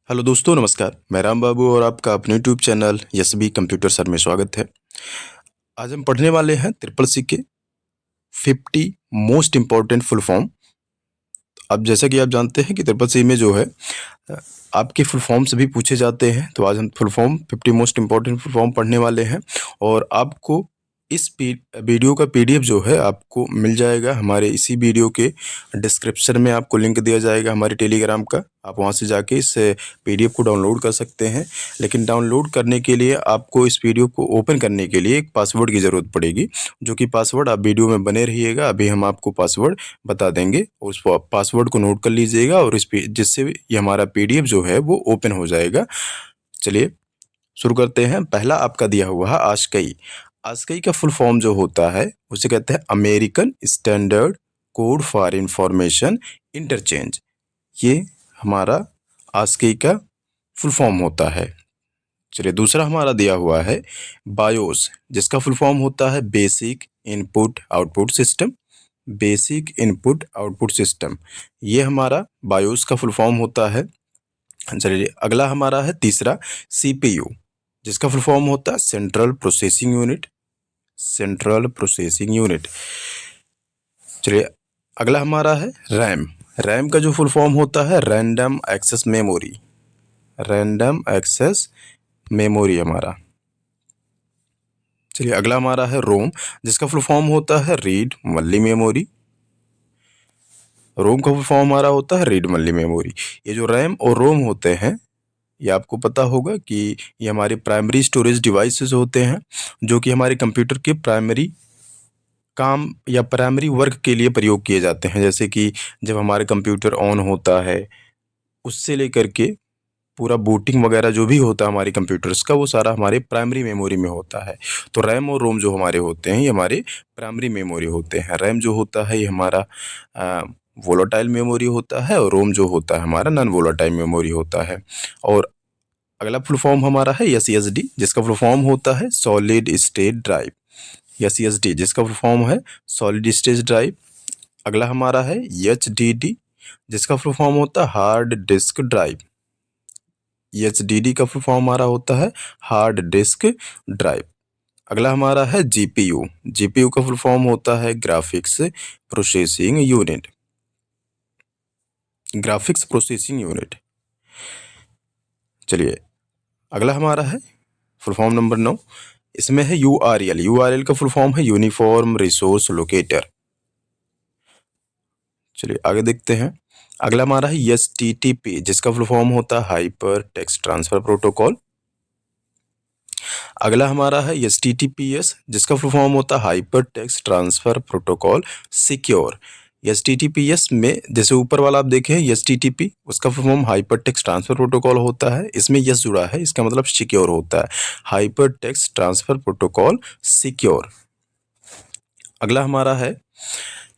Hello दोस्तों, नमस्कार। मैं राम बाबू और आपका अपने YouTube channel Yes B Computer sir में स्वागत है। आज हम पढ़ने वाले हैं ट्रिपल सी के 50 मोस्ट इम्पॉर्टेंट फुल फॉर्म। अब जैसा कि आप जानते हैं कि ट्रिपल सी में जो है अ, आपके फुल फॉर्म्स भी पूछे जाते हैं। तो आज हम full form 50 most important full form पढ़ने वाले हैं और आपको इस वीडियो का पीडीएफ जो है आपको मिल जाएगा हमारे इसी वीडियो के डिस्क्रिप्शन में। आपको लिंक दिया जाएगा हमारे टेलीग्राम का, आप वहां से जाके इस पीडीएफ को डाउनलोड कर सकते हैं। लेकिन डाउनलोड करने के लिए आपको इस पीडीएफ को ओपन करने के लिए एक पासवर्ड की ज़रूरत पड़ेगी, जो कि पासवर्ड आप वीडियो में बने रहिएगा। अभी हम आपको पासवर्ड बता देंगे, उस पासवर्ड को नोट कर लीजिएगा और जिससे ये हमारा पीडीएफ जो है वो ओपन हो जाएगा। चलिए शुरू करते हैं। पहला आपका दिया हुआ है आस्कई। आस्कई का फुल फॉर्म जो होता है उसे कहते हैं American standard code for information interchange. ये हमारा आस्कई का फुल फॉर्म होता है। चलिए दूसरा हमारा दिया हुआ है बायोस, जिसका फुल फॉर्म होता है basic input output system. Basic input output system, ये हमारा बायोस का फुल फॉर्म होता है। चलिए अगला हमारा है तीसरा सीपीयू, जिसका फुल फॉर्म होता है central processing unit. Central processing unit. चलिए अगला हमारा है रैम। रैम का जो फुल फॉर्म होता है random access memory. Random access memory हमारा। चलिए अगला हमारा है रोम, जिसका फुल फॉर्म होता है रीड ओनली मेमोरी। रोम का फुल फॉर्म हमारा होता है रीड ओनली मेमोरी। ये जो रैम और रोम होते हैं, ये आपको पता होगा कि ये हमारे प्राइमरी स्टोरेज डिवाइसेस होते हैं, जो कि हमारे कंप्यूटर के प्राइमरी काम या प्राइमरी वर्क के लिए प्रयोग किए जाते हैं। जैसे कि जब हमारे कंप्यूटर ऑन होता है, उससे लेकर के पूरा बूटिंग वगैरह जो भी होता है हमारे कंप्यूटर्स का, वो सारा हमारे प्राइमरी मेमोरी में होता है। तो रैम और रोम जो हमारे होते हैं, ये हमारे प्राइमरी मेमोरी होते हैं। रैम जो होता है ये हमारा वोलाटाइल मेमोरी होता है और रोम जो होता है हमारा नॉन वोलाटाइल मेमोरी होता है। और अगला फुल फॉर्म हमारा है एसएसडी, जिसका फुल फॉर्म होता है सॉलिड स्टेट ड्राइव। एसएसडी जिसका फुल फॉर्म है सॉलिड स्टेट ड्राइव। अगला हमारा है एचडीडी, जिसका फुल फॉर्म होता है हार्ड डिस्क ड्राइव। एचडीडी का फुल फॉर्म हमारा होता है हार्ड डिस्क ड्राइव। अगला हमारा है जीपीयू। जीपीयू का फुल फॉर्म होता है graphics processing unit. Graphics processing unit. चलिए अगला हमारा है फुल फॉर्म नंबर 9। इसमें है यूआरएल। यूआरएल का फुल फॉर्म है यूनिफॉर्म रिसोर्स लोकेटर। चलिए आगे देखते हैं। अगला हमारा है एचटीटीपी, जिसका फुल फॉर्म होता है हाइपर टेक्स्ट ट्रांसफर प्रोटोकॉल। अगला हमारा है एचटीटीपीएस, जिसका फुल फॉर्म होता है hyper text transfer protocol secure. HTTPS में जैसे ऊपर वाला आप देखें एचटीटीपी, उसका full form hyper text transfer protocol होता है। इसमें यस जुड़ा है, इसका मतलब सिक्योर होता है। Hyper text transfer protocol secure. अगला हमारा है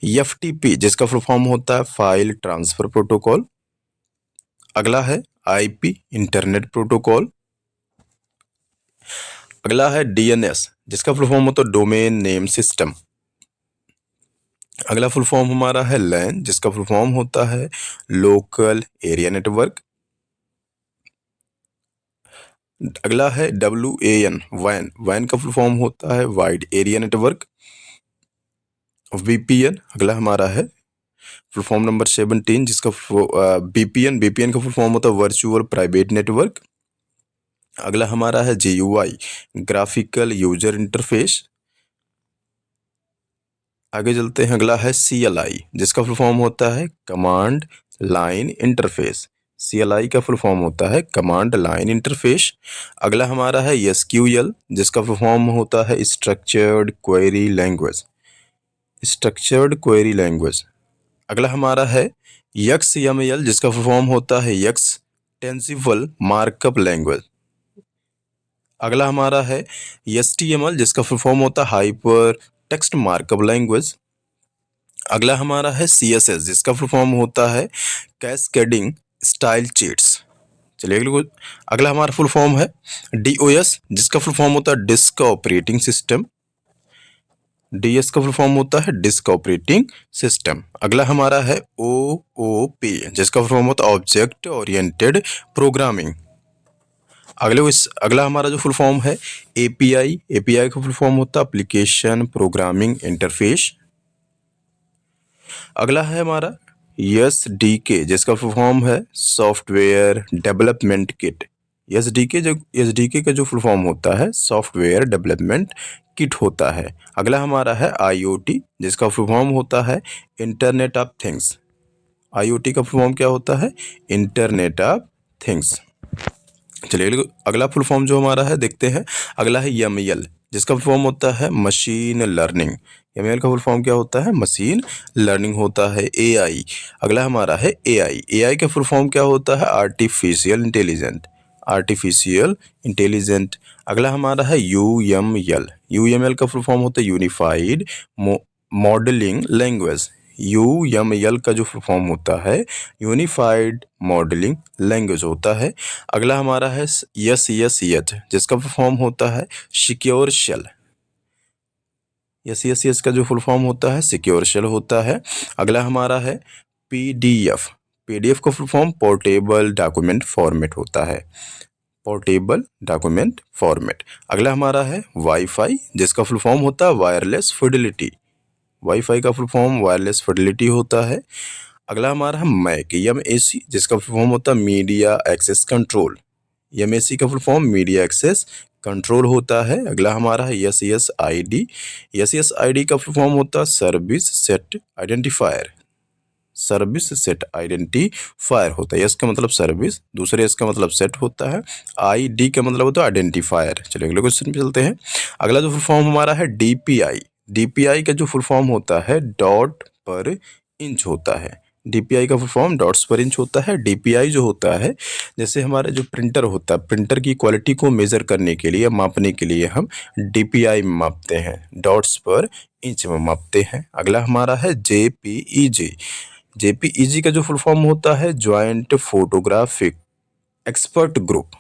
एफटीपी, जिसका फुल फॉर्म होता है फाइल ट्रांसफर प्रोटोकॉल। अगला है आईपी इंटरनेट प्रोटोकॉल। अगला है डीएनएस, जिसका फुल फॉर्म होता है डोमेन नेम सिस्टम। अगला फुल फॉर्म हमारा है लैन, जिसका फुल फॉर्म होता है लोकल एरिया नेटवर्क। अगला है डब्ल्यू ए एन वैन। वैन का फुल फॉर्म होता है वाइड एरिया नेटवर्क। वीपीएन अगला हमारा है फुल फॉर्म नंबर 17, जिसका बीपीएन। बीपीएन का फुल फॉर्म होता है वर्चुअल प्राइवेट नेटवर्क। अगला हमारा है जीयूआई, ग्राफिकल यूजर इंटरफेस। आगे चलते हैं। अगला है सीएलआई, जिसका फुल फॉर्म होता है कमांड लाइन इंटरफेस। सीएलआई का फुल फॉर्म होता है कमांड लाइन इंटरफेस। अगला हमारा है एसक्यूएल, जिसका फुल फॉर्म होता है structured query language. Structured query language. अगला हमारा है एक्सएमएल, जिसका फुल फॉर्म होता है एक्सटेंसिबल मार्कअप लैंग्वेज। अगला हमारा है एचटीएमएल, जिसका फुल फॉर्म होता है हाइपर टेक्स्ट मार्कअप लैंग्वेज। अगला हमारा है सीएसएस, जिसका फुल फॉर्म होता है कैस्केडिंग स्टाइल चीट्स। चलिए अगला हमारा फुल फॉर्म है डीओएस, जिसका फुल फॉर्म होता है डिस्क ऑपरेटिंग सिस्टम। डीएस का फुल फॉर्म होता है डिस्क ऑपरेटिंग सिस्टम। अगला हमारा है ओओपी, जिसका फुल फॉर्म होता है ऑब्जेक्ट ओरिएंटेड प्रोग्रामिंग। अगला हमारा जो फुल फॉर्म है एपीआई, एपीआई का फुल फॉर्म होता है एप्लीकेशन प्रोग्रामिंग इंटरफेस। अगला है हमारा एसडीके, जिसका फुल फॉर्म है सॉफ्टवेयर डेवलपमेंट किट। एसडीके का जो फुल फॉर्म होता है सॉफ्टवेयर डेवलपमेंट किट होता है। अगला हमारा है आईओटी, जिसका फुल फॉर्म होता है इंटरनेट ऑफ थिंग्स। आईओटी का फुल फॉर्म क्या होता है? Internet of things. चलिए अगला फुल फॉर्म जो हमारा है देखते हैं। अगला है एमएल, जिसका फुल फॉर्म होता है मशीन लर्निंग। एमएल का फुल फॉर्म क्या होता है? मशीन लर्निंग होता है। एआई, अगला हमारा है एआई। एआई का फुल फॉर्म क्या होता है? Artificial intelligent. Artificial intelligent. अगला हमारा है यूएमएल। यूएमएल का फुल फॉर्म होता है यूनिफाइड मॉडलिंग लैंग्वेज। यूएमएल का जो फुल फॉर्म होता है यूनिफाइड मॉडलिंग लैंग्वेज होता है। अगला हमारा है एसएसएच, जिसका फुल फॉर्म होता है सिक्योर शेल। एसएसएच का जो फुल फॉर्म होता है सिक्योर शेल होता है। अगला हमारा है पीडीएफ। पीडीएफ का full form portable document format होता है। Portable document format. अगला हमारा है वाईफाई, जिसका फुल फॉर्म होता है वायरलेस फिडेलिटी। वाईफाई का फुल फॉर्म वायरलेस फिडेलिटी होता है। अगला हमारा है मैक, एमएसी, जिसका फुल फॉर्म होता है मीडिया एक्सेस कंट्रोल। एमएसी का full form media access control होता है। अगला हमारा है एसएसआईडी। एसएसआईडी का फुल फॉर्म होता है service set identifier. Service set identifier होता है। एस का मतलब सर्विस, दूसरे एस का मतलब सेट होता है, आई डी का मतलब होता है आइडेंटिफायर। चलिए अगले क्वेश्चन पे चलते हैं। अगला जो फुल फॉर्म हमारा है डीपीआई। डीपीआई का जो फुल फॉर्म होता है डॉट पर इंच होता है। डीपीआई का फुल फॉर्म डॉट्स पर इंच होता है। डीपीआई जो होता है, जैसे हमारे जो प्रिंटर होता है, प्रिंटर की क्वालिटी को मेजर करने के लिए, मापने के लिए हम डीपीआई मापते हैं, डॉट्स पर इंच में मापते हैं। अगला हमारा है जेपीईजी। जेपीईजी का जो फुल फॉर्म होता है joint photographic expert group.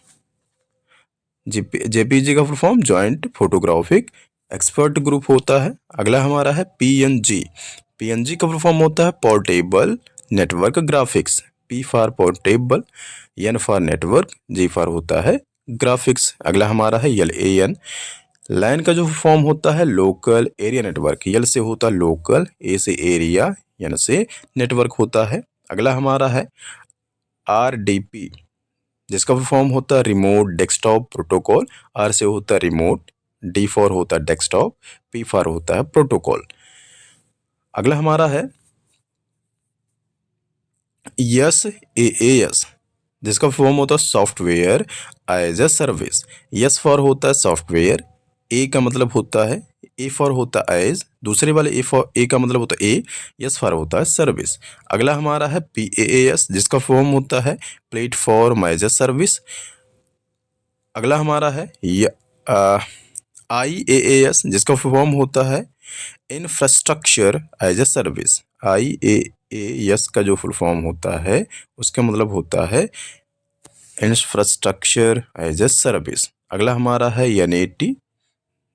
JPEG का full form joint photographic expert group होता है। अगला हमारा है पीएनजी। पीएनजी का फुल फॉर्म होता है portable network graphics. P for portable, N for network, G for होता है ग्राफिक्स। अगला हमारा है एलएएन। लैन का जो फॉर्म होता है लोकल एरिया नेटवर्क। एल से होता है लोकल, ए से एरिया, एन से नेटवर्क होता है। अगला हमारा है आरडीपी, जिसका फॉर्म होता है रिमोट डेस्कटॉप प्रोटोकॉल। आर से होता है रिमोट, डी फॉर होता है डेस्कटॉप, पी फॉर होता है प्रोटोकॉल। अगला हमारा है एस, जिसका फॉर्म होता है software as a service. S for होता है सॉफ्टवेयर, ए का मतलब होता है, ए फॉर होता है एज, दूसरे वाले ए का मतलब होता है ए, एस फॉर होता है सर्विस। अगला हमारा है PaaS, जिसका फॉर्म होता है प्लेटफॉर्म एज ए सर्विस। अगला हमारा है IaaS, जिसका फॉर्म होता है infrastructure as a service. IaaS का जो फुल फॉर्म होता है उसका मतलब होता है इंफ्रास्ट्रक्चर एज ए सर्विस। अगला हमारा है NAT,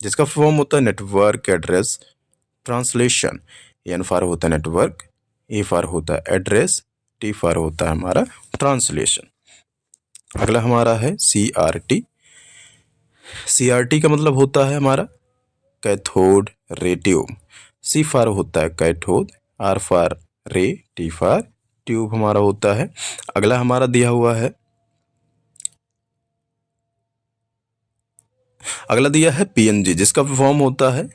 जिसका फॉर्म होता है network address translation. N for होता है नेटवर्क, ए फॉर होता है एड्रेस, टी फॉर होता है हमारा ट्रांसलेशन। अगला हमारा है CRT। CRT का मतलब होता है हमारा cathode ray tube. C for होता है कैथोड, आर फॉर रे, टी फॉर ट्यूब हमारा होता है। अगला हमारा दिया हुआ है, अगला दिया है PNG, जिसका फॉर्म होता है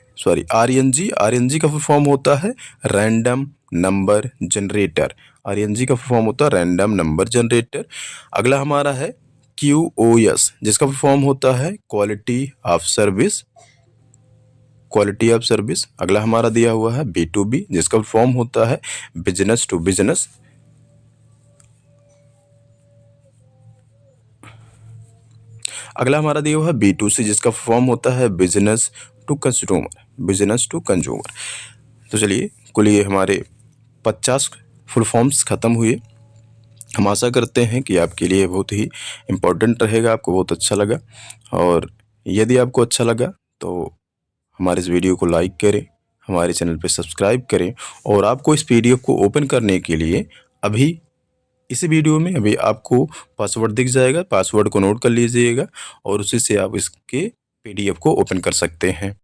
RNG। RNG का फॉर्म होता है रैंडम नंबर जनरेटर। RNG का फॉर्म होता है रैंडम नंबर जनरेटर। अगला हमारा है QoS, जिसका फॉर्म होता है quality of service, quality of service. अगला हमारा दिया हुआ है B2B, जिसका फॉर्म होता है बिजनेस टू बिजनेस। अगला हमारा दिया हुआ है B2C, जिसका फॉर्म होता है business to consumer, business to consumer. तो चलिए कुल ये हमारे 50 फुल फॉर्म्स ख़त्म हुए। हम आशा करते हैं कि आपके लिए बहुत ही इम्पोर्टेंट रहेगा, आपको बहुत अच्छा लगा। और यदि आपको अच्छा लगा तो हमारे इस वीडियो को लाइक करें, हमारे चैनल पे सब्सक्राइब करें। और आपको इस पीडीएफ को ओपन करने के लिए अभी इस वीडियो में अभी आपको पासवर्ड दिख जाएगा, पासवर्ड को नोट कर लीजिएगा और उसी से आप इसके पीडीएफ को ओपन कर सकते हैं।